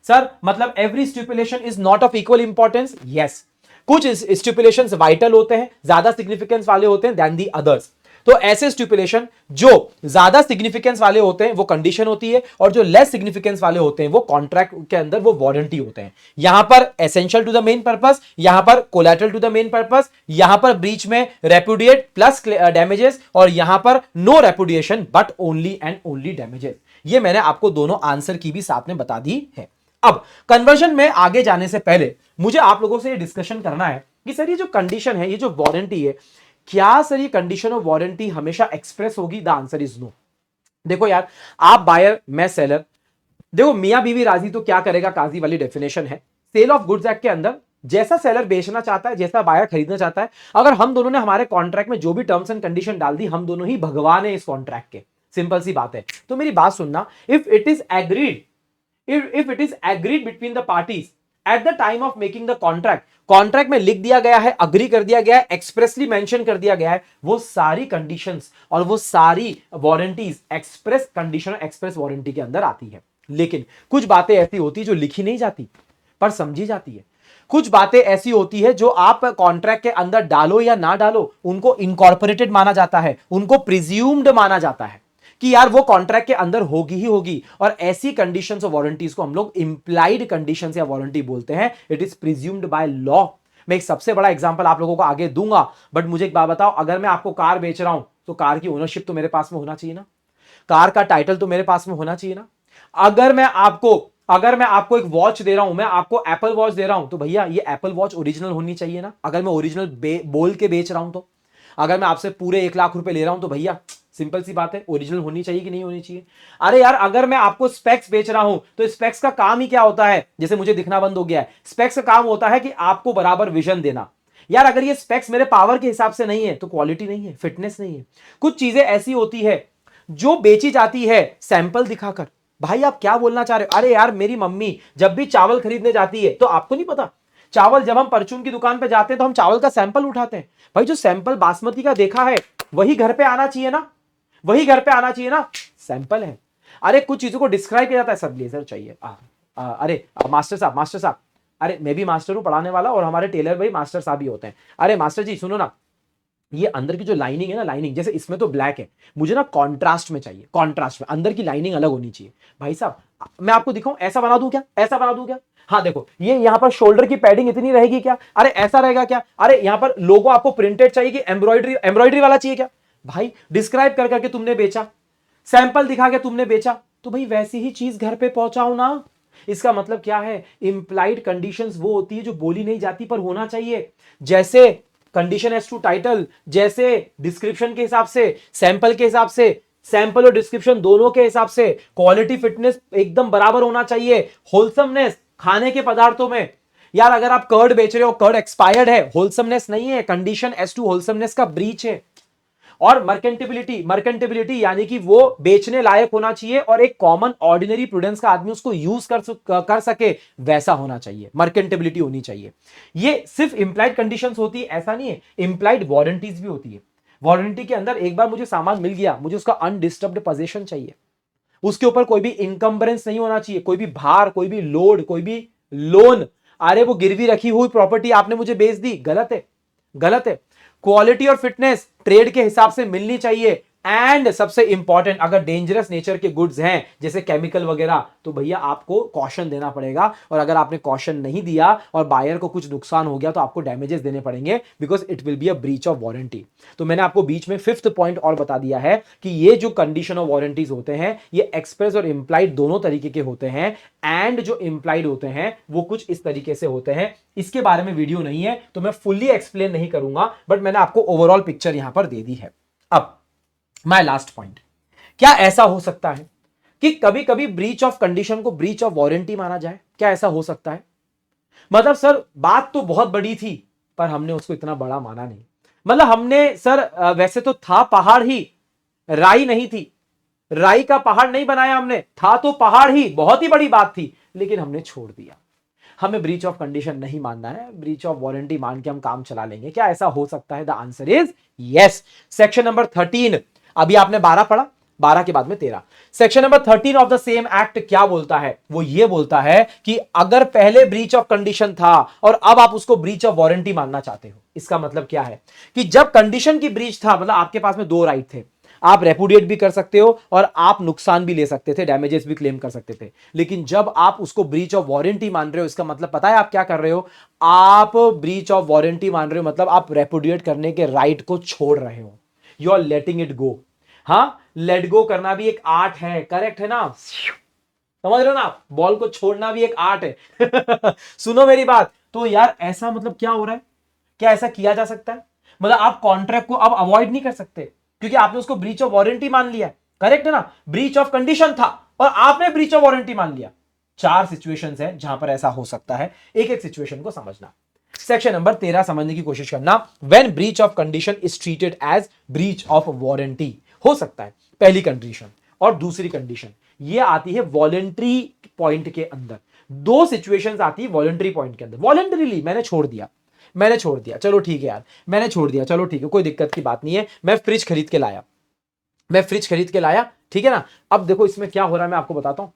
सर मतलब every stipulation is not of equal importance, yes. कुछ स्टिपुलेशंस वाइटल होते हैं, ज्यादा सिग्निफिकेंस वाले होते हैं देन दी अदर्स। तो ऐसे स्टिपुलेशन जो ज्यादा सिग्निफिकेंस वाले होते हैं वो कंडीशन होती है, और जो लेस सिग्निफिकेंस वाले होते हैं वो कॉन्ट्रैक्ट के अंदर वो वारंटी होते हैं। यहां पर essential to the main purpose, यहां पर collateral to the main purpose, यहां पर ब्रीच में रेपुडिएट प्लस डैमेजेस, और यहां पर no repudiation but only and only damages. ये मैंने आपको दोनों आंसर की भी साथ में बता दी है। अब कन्वर्जन में आगे जाने से पहले मुझे आप लोगों से ये डिस्कशन करना है कि सर ये जो कंडीशन है, ये जो वारंटी है, क्या सर ये कंडीशन और वारंटी हमेशा एक्सप्रेस होगी? The answer is no. देखो यार, आप बायर मैं सेलर, देखो मियां बीवी राजी तो क्या करेगा काजी वाली डेफिनेशन है। सेल ऑफ गुड्स एक्ट के अंदर जैसा सेलर बेचना चाहता है, जैसा बायर खरीदना चाहता है, अगर हम दोनों ने हमारे कॉन्ट्रैक्ट में जो भी टर्म्स एंड कंडीशन डाल दी, हम दोनों ही भगवान है इस कॉन्ट्रैक्ट के, सिंपल सी बात है। तो मेरी बात सुनना, if it is agreed if it is agreed between the parties at the time of making the contract में लिख दिया गया है, अग्री कर दिया गया है, एक्सप्रेसली मेंशन कर दिया गया है, वो सारी कंडीशंस और वो सारी वारंटीज एक्सप्रेस कंडीशन और एक्सप्रेस वारंटी के अंदर आती है। लेकिन कुछ बातें ऐसी होती है जो लिखी नहीं जाती पर समझी जाती है। कुछ बातें ऐसी होती है जो आप कॉन्ट्रैक्ट के अंदर डालो या ना डालो, उनको इनकॉर्पोरेटेड माना जाता है, उनको प्रिज्यूम्ड माना जाता है। कि यार वो कॉन्ट्रैक्ट के अंदर होगी ही होगी। और ऐसी कंडीशंस और वारंटीज को हम लोग इंप्लाइड कंडीशंस या वारंटी बोलते हैं। It is presumed by law. मैं एक सबसे बड़ा एग्जांपल आप लोगों को आगे दूंगा, बट मुझे एक बात बताओ, अगर मैं आपको कार बेच रहा हूं तो कार की ओनरशिप तो मेरे पास में होना चाहिए ना, कार का टाइटल तो मेरे पास में होना चाहिए ना। अगर मैं आपको एक वॉच दे रहा हूं, मैं आपको एप्पल वॉच दे रहा हूं, तो भैया ये एप्पल वॉच ओरिजिनल होनी चाहिए ना, अगर मैं ओरिजिनल बोल के बेच रहा हूं तो। अगर मैं आपसे पूरे 1 लाख रुपए ले रहा हूं तो भैया सिंपल सी बात है, ओरिजिनल होनी चाहिए कि नहीं होनी चाहिए। अरे यार, अगर मैं आपको स्पेक्स बेच रहा हूं तो स्पेक्स का काम ही क्या होता है, जैसे मुझे दिखना बंद हो गया है, स्पेक्स का काम होता है कि आपको बराबर विजन देना। यार अगर ये स्पेक्स मेरे पावर के हिसाब से नहीं है तो क्वालिटी नहीं है, फिटनेस नहीं है। कुछ चीजें ऐसी होती है जो बेची जाती है सैंपल दिखाकर। भाई आप क्या बोलना चाह रहे हो? अरे यार, मेरी मम्मी जब भी चावल खरीदने जाती है तो आपको नहीं पता, चावल जब हम परचून की दुकान पे जाते हैं तो हम चावल का सैंपल उठाते हैं। भाई जो सैंपल बासमती का देखा है वही घर पे आना चाहिए ना, वही घर पे आना चाहिए ना, सैंपल है। अरे कुछ चीजों को डिस्क्राइब किया जाता है, सब ब्लेजर चाहिए। मास्टर साहब, मास्टर साहब, अरे मैं भी मास्टर हूं पढ़ाने वाला, और हमारे टेलर भाई मास्टर साहब ही होते हैं। अरे मास्टर जी सुनो ना, ये अंदर की जो लाइनिंग है ना, लाइनिंग जैसे इसमें तो ब्लैक है, मुझे ना कॉन्ट्रास्ट में चाहिए, कॉन्ट्रास्ट में अंदर की लाइनिंग अलग होनी चाहिए। भाई साहब मैं आपको दिखाऊं, ऐसा बना दूं क्या, ऐसा बना दूं क्या? हाँ देखो, ये यहां पर शोल्डर की पैडिंग इतनी रहेगी क्या? अरे ऐसा रहेगा क्या? अरे यहां पर लोगो आपको प्रिंटेड चाहिए कि एम्ब्रॉयडरी एम्ब्रॉयडरी वाला चाहिए क्या? भाई डिस्क्राइब कर करके तुमने बेचा, सैंपल दिखा के तुमने बेचा, तो भाई वैसी ही चीज घर पे पहुंचाओ ना। इसका मतलब क्या है? इंप्लाइड कंडीशंस वो होती है जो बोली नहीं जाती पर होना चाहिए। जैसे कंडीशन एज टू टाइटल, जैसे डिस्क्रिप्शन के हिसाब से, सैंपल के हिसाब से, सैंपल और डिस्क्रिप्शन दोनों के हिसाब से, क्वालिटी फिटनेस एकदम बराबर होना चाहिए, होलसमनेस खाने के पदार्थों में। यार अगर आप कर्ड बेच रहे हो, कर्ड एक्सपायर्ड है, होलसमनेस नहीं है, कंडीशन एज टू होलसमनेस का ब्रीच है। और मर्केंटेबिलिटी, मर्केंटेबिलिटी यानी कि वो बेचने लायक होना चाहिए और एक कॉमन ऑर्डिनरी प्रूडेंस का आदमी उसको यूज कर सके, वैसा होना चाहिए, मर्केंटेबिलिटी होनी चाहिए। ये सिर्फ इंप्लाइड कंडीशंस होती है ऐसा नहीं है, इंप्लाइड वारंटीज भी होती है। वारंटी के अंदर एक बार मुझे सामान मिल गया, मुझे उसका अनडिस्टर्ब्ड पोजीशन चाहिए, उसके ऊपर कोई भी इनकम्बरेंस नहीं होना चाहिए, कोई भी भार, कोई भी लोड, कोई भी लोन। अरे वो गिरवी रखी हुई प्रॉपर्टी आपने मुझे बेच दी, गलत है, गलत है। क्वालिटी और फिटनेस ट्रेड के हिसाब से मिलनी चाहिए। एंड सबसे इंपॉर्टेंट, अगर डेंजरस नेचर के गुड्स हैं जैसे केमिकल वगैरह, तो भैया आपको कॉशन देना पड़ेगा। और अगर आपने कॉशन नहीं दिया और बायर को कुछ नुकसान हो गया तो आपको डैमेजेस देने पड़ेंगे, because it will be a breach of warranty. तो मैंने आपको बीच में 5th पॉइंट और बता दिया है कि ये जो कंडीशन ऑफ वारंटीज होते हैं ये एक्सप्रेस और इंप्लाइड दोनों तरीके के होते हैं। एंड जो इंप्लाइड होते हैं वो कुछ इस तरीके से होते हैं। इसके बारे में वीडियो नहीं है तो मैं फुल्ली एक्सप्लेन नहीं करूंगा, बट मैंने आपको ओवरऑल पिक्चर यहां पर दे दी है। अब माय लास्ट पॉइंट, क्या ऐसा हो सकता है कि कभी कभी ब्रीच ऑफ कंडीशन को ब्रीच ऑफ वारंटी माना जाए? क्या ऐसा हो सकता है? मतलब सर बात तो बहुत बड़ी थी पर हमने उसको इतना बड़ा माना नहीं। मतलब हमने सर वैसे तो था पहाड़ ही, राई नहीं थी, राई का पहाड़ नहीं बनाया हमने, था तो पहाड़ ही, बहुत ही बड़ी बात थी, लेकिन हमने छोड़ दिया। हमें ब्रीच ऑफ कंडीशन नहीं मानना है, ब्रीच ऑफ वारंटी मान के हम काम चला लेंगे। क्या ऐसा हो सकता है? The answer is yes. Section number 13, अभी आपने 12 पढ़ा, 12 के बाद में 13। Section number 13 of the same act क्या बोलता है? वो ये बोलता है कि अगर पहले ब्रीच ऑफ कंडीशन था और अब आप उसको ब्रीच ऑफ वारंटी मानना चाहते हो, इसका मतलब क्या है कि जब कंडीशन की ब्रीच था, मतलब आपके पास में 2 राइट थे, आप रेपुडिएट भी कर सकते हो और आप नुकसान भी ले सकते थे, डैमेजेस भी क्लेम कर सकते थे। लेकिन जब आप उसको ब्रीच ऑफ वारंटी मान रहे हो, इसका मतलब पता है आप क्या कर रहे हो? आप ब्रीच ऑफ वारंटी मान रहे हो, मतलब आप रेपुडिएट करने के राइट को छोड़ रहे हो, you are letting it go. हाँ, लेट गो करना भी एक आर्ट है, करेक्ट है ना? समझ रहे हो ना? बॉल को छोड़ना भी एक आर्ट है। सुनो मेरी बात, तो यार ऐसा मतलब क्या हो रहा है? क्या ऐसा किया जा सकता है? मतलब आप कॉन्ट्रैक्ट को अब अवॉइड नहीं कर सकते क्योंकि आपने उसको ब्रीच ऑफ वारंटी मान लिया, करेक्ट है ना? ब्रीच ऑफ कंडीशन था और आपने ब्रीच ऑफ वारंटी मान लिया। 4 सिचुएशंस है जहां पर ऐसा हो सकता है, एक एक सिचुएशन को समझना। सेक्शन नंबर 13 समझने की कोशिश करना। When breach of condition is treated as breach of warranty, हो सकता है पहली कंडीशन। और दूसरी कंडीशन ये आती है वॉलेंट्री पॉइंट के अंदर। 2 सिचुएशंस आती है वॉलेंट्री पॉइंट के अंदर। वॉलेंटरीली मैंने छोड़ दिया, मैंने छोड़ दिया, चलो ठीक है यार, मैंने छोड़ दिया, चलो ठीक है, कोई दिक्कत की बात नहीं है। मैं फ्रिज खरीद के लाया, मैं फ्रिज खरीद के लाया, ठीक है ना? अब देखो इसमें क्या हो रहा है मैं आपको बताता हूं।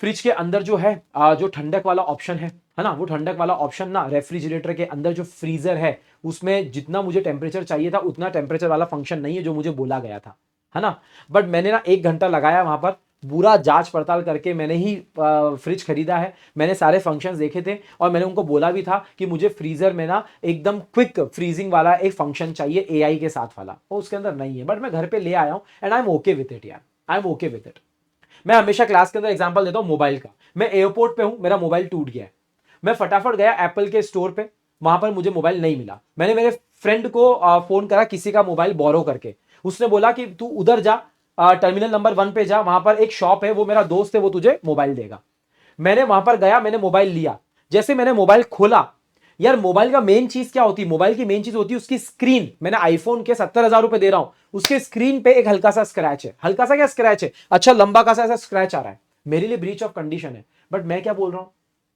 फ्रिज के अंदर जो है जो ठंडक वाला ऑप्शन है ना, वो ठंडक वाला ऑप्शन ना, रेफ्रिजरेटर के अंदर जो फ्रीजर है उसमें जितना मुझे टेम्परेचर चाहिए था उतना टेम्परेचर वाला फंक्शन नहीं है जो मुझे बोला गया था। है ना। बट मैंने ना 1 घंटा लगाया वहां पर, पूरा जांच पड़ताल करके मैंने ही फ्रिज खरीदा है। मैंने सारे फंक्शंस देखे थे और मैंने उनको बोला भी था कि मुझे फ्रीजर में ना एकदम क्विक फ्रीजिंग वाला एक फंक्शन चाहिए एआई के साथ वाला, वो उसके अंदर नहीं है, बट मैं घर पे ले आया हूं and I am okay with it यार, I am okay with it. मैं हमेशा क्लास के अंदर एग्जांपल देता हूं मोबाइल का। मैं एयरपोर्ट पे हूं, मेरा मोबाइल टूट गया है, मैं फटाफट गया एप्पल के स्टोर पे, वहां पर मुझे मोबाइल नहीं मिला। मैंने मेरे फ्रेंड को फोन करा किसी का मोबाइल बोरो करके, उसने बोला कि तू उधर जा, टर्मिनल नंबर 1 पे जा, वहां पर एक शॉप है, वो मेरा दोस्त है, वो तुझे मोबाइल देगा। मैंने वहां पर गया, मैंने मोबाइल लिया, जैसे मैंने मोबाइल खोला, यार मोबाइल का मेन चीज क्या होती है, मोबाइल की मेन चीज होती है उसकी स्क्रीन। मैंने आईफोन के 70,000 रुपए दे रहा हूं, उसके स्क्रीन पे एक हल्का सा स्क्रैच है, हल्का सा क्या स्क्रैच है, अच्छा लंबा का सा ऐसा स्क्रैच आ रहा है, मेरे लिए ब्रीच ऑफ कंडीशन है। बट मैं क्या बोल रहा हूं,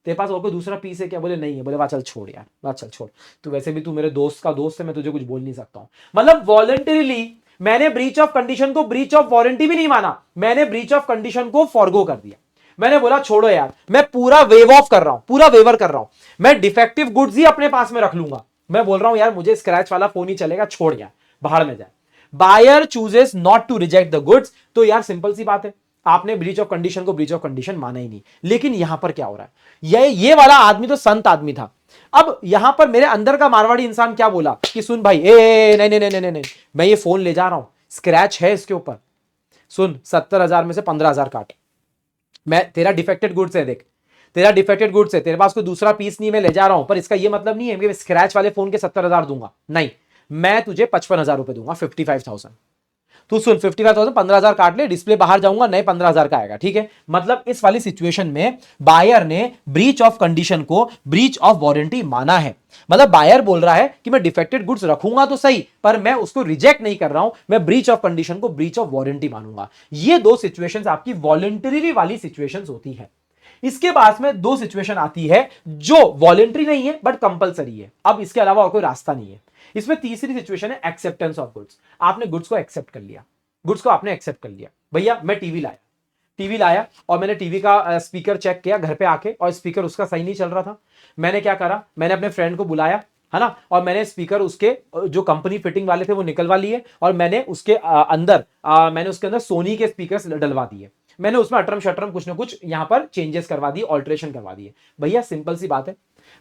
तेरे पास और कोई दूसरा पीस है क्या, बोले नहीं है, बोले वाह चल छोड़ यार, वाह चल छोड़, तू वैसे भी तू मेरे दोस्त का दोस्त है, मैं तुझे कुछ बोल नहीं सकता हूं। मतलब वॉलंटरीली मैंने ब्रीच ऑफ कंडीशन को ब्रीच ऑफ वारंटी भी नहीं माना, मैंने ब्रीच ऑफ कंडीशन को फॉरगो कर दिया। मैंने बोला छोड़ो यार, मैं पूरा वेव ऑफ कर रहा हूं, पूरा वेवर कर रहा हूं, मैं डिफेक्टिव गुड्स ही अपने पास में रख लूंगा। मैं बोल रहा हूं यार मुझे स्क्रैच वाला फोन ही चलेगा, छोड़ यार, बाहर में जाए। Buyer chooses not to reject the goods, तो यार सिंपल सी बात है, आपने ब्रीच ऑफ कंडीशन को ब्रीच ऑफ कंडीशन माना ही नहीं। लेकिन यहां पर क्या हो रहा है, ये वाला आदमी तो संत आदमी था। अब यहां पर मेरे अंदर का मारवाड़ी इंसान क्या बोला कि सुन भाई, नहीं नहीं नहीं नहीं नहीं, मैं ये फोन ले जा रहा हूं, स्क्रैच है इसके ऊपर, सुन 70,000 में से 15,000 काट, मैं तेरा डिफेक्टेड गुड्स है, देख तेरा डिफेक्टेड गुड्स है, तेरे पास कोई दूसरा पीस नहीं, मैं ले जा रहा हूं, पर इसका ये मतलब नहीं है कि स्क्रैच वाले फोन के 70,000 दूंगा, नहीं, मैं तुझे 55,000 रुपए दूंगा, 55,000। तू सुन, 55,000, 15,000 काट ले, डिस्प्ले बाहर जाऊंगा, नए 15,000 का आएगा, ठीक है। मतलब इस वाली सिचुएशन में बायर ने ब्रीच ऑफ कंडीशन को ब्रीच ऑफ वारंटी माना है। मतलब बायर बोल रहा है कि मैं डिफेक्टेड गुड्स रखूंगा तो सही, पर मैं उसको रिजेक्ट नहीं कर रहा हूं, मैं ब्रीच ऑफ कंडीशन को ब्रीच ऑफ वारंटी मानूंगा। ये दो सिचुएशंस आपकी वॉलंटरी वाली सिचुएशंस होती है। इसके बाद में दो सिचुएशन आती है जो वॉलेंट्री नहीं है बट कंपलसरी है। अब इसके अलावा और कोई रास्ता नहीं है। इसमें तीसरी सिचुएशन है एक्सेप्टेंस ऑफ गुड्स। आपने गुड्स को एक्सेप्ट कर लिया, गुड्स को आपने एक्सेप्ट कर लिया। भैया मैं टीवी लाया और मैंने टीवी का स्पीकर चेक किया घर पे आके, और स्पीकर उसका सही नहीं चल रहा था। मैंने क्या करा, मैंने अपने फ्रेंड को बुलाया, है ना, और मैंने स्पीकर उसके जो कंपनी फिटिंग वाले थे वो निकलवा लिए, और मैंने उसके अंदर सोनी के स्पीकर डलवा दिए। मैंने उसमें अटरम शटरम कुछ ना कुछ यहां पर चेंजेस करवा दिए, ऑल्ट्रेशन करवा दिए। भैया सिंपल सी बात है,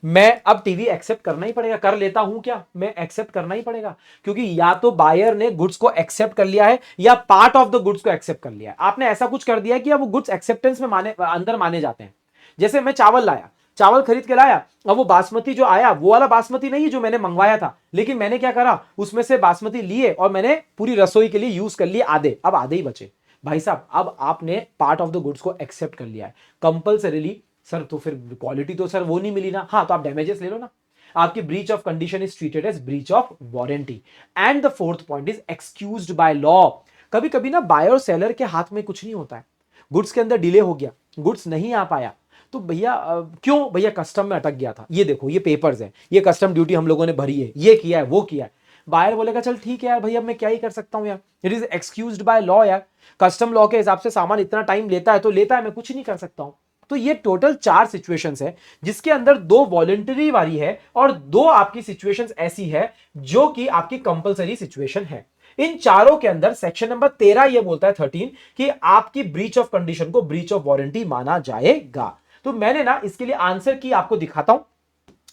मैं अब टीवी एक्सेप्ट करना ही पड़ेगा, कर लेता हूं क्या, मैं एक्सेप्ट करना ही पड़ेगा, क्योंकि या तो बायर ने गुड्स को एक्सेप्ट कर लिया है या पार्ट ऑफ द गुड्स को एक्सेप्ट कर लिया है। आपने ऐसा कुछ कर दिया है कि अब वो गुड्स एक्सेप्टेंस में अंदर माने जाते हैं। जैसे मैं चावल लाया, चावल खरीद के लाया, अब वो बासमती जो आया वो वाला बासमती नहीं है जो मैंने मंगवाया था, लेकिन मैंने क्या करा, उसमें से बासमती लिए और मैंने पूरी रसोई के लिए यूज कर लिए आधे, अब आधे ही बचे। भाई साहब अब आपने पार्ट ऑफ द गुड्स को एक्सेप्ट कर लिया है कंपल्सरीली। सर तो फिर क्वालिटी तो सर वो नहीं मिली ना, हाँ तो आप डैमेजेस ले लो ना। आपकी breach of condition is treated as breach of warranty. And the fourth point is excused by law. कभी कभी ना बायर और सेलर के हाथ में कुछ नहीं होता है, गुड्स के अंदर डिले हो गया, गुड्स नहीं आ पाया, तो भैया क्यों भैया, कस्टम में अटक गया था, ये देखो ये पेपर्स है, ये कस्टम ड्यूटी हम लोगों ने भरी है, ये किया है वो किया है। बायर बोलेगा चल ठीक है यार भैया मैं क्या ही कर सकता हूं यार, it is excused by law यार, कस्टम लॉ के हिसाब से सामान इतना टाइम लेता है तो लेता है, मैं कुछ नहीं कर सकता हूं। तो ये टोटल 4 सिचुएशंस है, जिसके अंदर 2 वॉलंटरी वाली है और 2 आपकी सिचुएशंस ऐसी है जो कि आपकी कंपलसरी सिचुएशन है। इन चारों के अंदर सेक्शन नंबर 13 ये बोलता है 13 कि आपकी ब्रीच ऑफ कंडीशन को ब्रीच ऑफ वारंटी माना जाएगा। तो मैंने ना इसके लिए आंसर की आपको दिखाता हूं,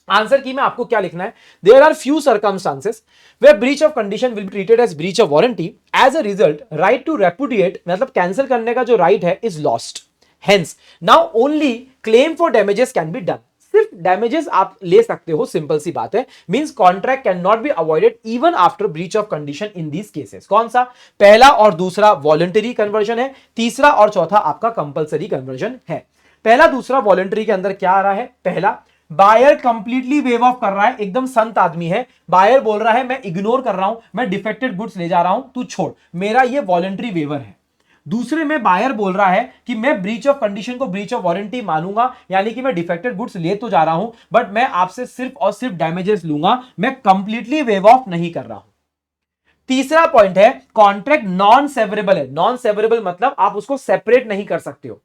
आंसर की में आपको क्या लिखना है, there are few circumstances where breach of condition will be treated as breach of warranty, as a result right to repudiate मतलब कैंसिल करने का जो राइट है is lost, hence now only claim for damages can be done. सिर्फ damages आप ले सकते हो, सिंपल सी बात है, means contract can not be avoided even after breach of condition in these cases. कौन सा, पहला और दूसरा वॉलंटरी कन्वर्जन है, तीसरा और चौथा आपका कंपलसरी कन्वर्जन है। पहला दूसरा वॉलंटरी के अंदर क्या आ रहा है, पहला बायर कंप्लीटली वेव ऑफ कर रहा है, एकदम संत आदमी है, बायर बोल रहा है मैं इग्नोर कर रहा हूं, मैं डिफेक्टेड गुड्स ले जा रहा हूं, तू छोड़, मेरा ये वॉलंटरी वेवर है। दूसरे में बायर बोल रहा है कि मैं ब्रीच ऑफ कंडीशन को ब्रीच ऑफ वारंटी मानूंगा, यानी कि मैं डिफेक्टेड गुड्स ले तो जा रहा हूं बट मैं आपसे सिर्फ और सिर्फ डैमेजेस लूंगा, मैं कंप्लीटली वेव ऑफ नहीं कर रहा हूं। तीसरा पॉइंट है कॉन्ट्रैक्ट नॉन सेवरेबल है, नॉन सेवरेबल मतलब आप उसको सेपरेट नहीं कर सकते हो।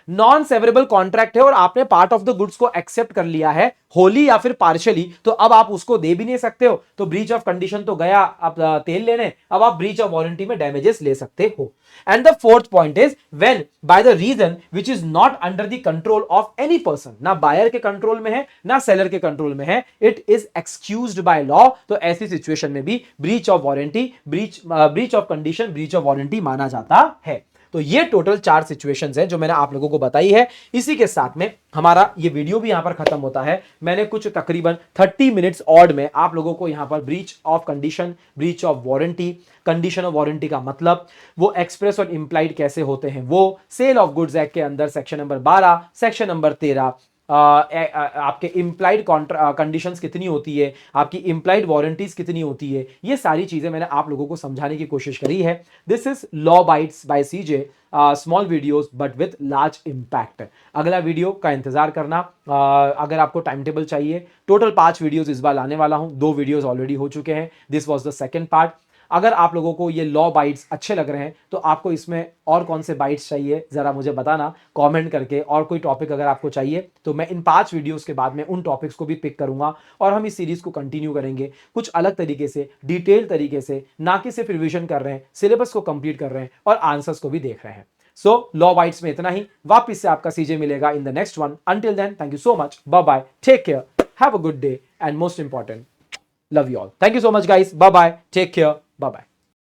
नॉन सेवरेबल कॉन्ट्रैक्ट है और आपने पार्ट ऑफ द गुड्स को एक्सेप्ट कर लिया है होली या फिर पार्शियली, तो अब आप उसको दे भी नहीं सकते हो, तो ब्रीच ऑफ कंडीशन तो गया आप तेल लेने, अब आप ब्रीच ऑफ वारंटी में डैमेजेस ले सकते हो। And the fourth point is when by the reason which is not under the control of any person, ना बायर के कंट्रोल में है ना सेलर के कंट्रोल में है, it is excused by law, तो ऐसी सिचुएशन में भी breach of warranty, breach of condition, breach of warranty माना जाता है। तो ये टोटल 4 सिचुएशंस हैं जो मैंने आप लोगों को बताई है। इसी के साथ में हमारा ये वीडियो भी यहां पर खत्म होता है। मैंने कुछ तकरीबन 30 मिनट्स ऑड में आप लोगों को यहां पर breach of condition, breach of warranty, condition of warranty का मतलब, वो एक्सप्रेस और इंप्लाइड कैसे होते हैं, वो सेल ऑफ गुड्स एक्ट के अंदर सेक्शन नंबर 12, सेक्शन नंबर 13, आपके इंप्लाइड कंडीशंस कितनी होती है, आपकी इंप्लाइड वारंटीज कितनी होती है, ये सारी चीजें मैंने आप लोगों को समझाने की कोशिश करी है। This is law bites by CJ, small videos but with large impact. अगला वीडियो का इंतजार करना। अगर आपको टाइम टेबल चाहिए, टोटल 5 वीडियोस इस बार लाने वाला हूं, 2 वीडियोस ऑलरेडी हो चुके हैं, this was the second part. अगर आप लोगों को ये लॉ बाइट्स अच्छे लग रहे हैं तो आपको इसमें और कौन से बाइट्स चाहिए जरा मुझे बताना कमेंट करके, और कोई टॉपिक अगर आपको चाहिए तो मैं इन 5 वीडियोस के बाद में उन टॉपिक्स को भी पिक करूंगा और हम इस सीरीज को कंटिन्यू करेंगे कुछ अलग तरीके से, डिटेल तरीके से, ना कि सिर्फ रिवीजन कर रहे हैं, सिलेबस को कंप्लीट कर रहे हैं और आंसर्स को भी देख रहे हैं। सो लॉ बाइट्स में इतना ही, वापिस से आपका सीजे मिलेगा in the next one. Until then, thank you so much, bye bye, take care, have a good day, and most important, love you all. Thank you so much guys. Bye bye, take care, bye bye.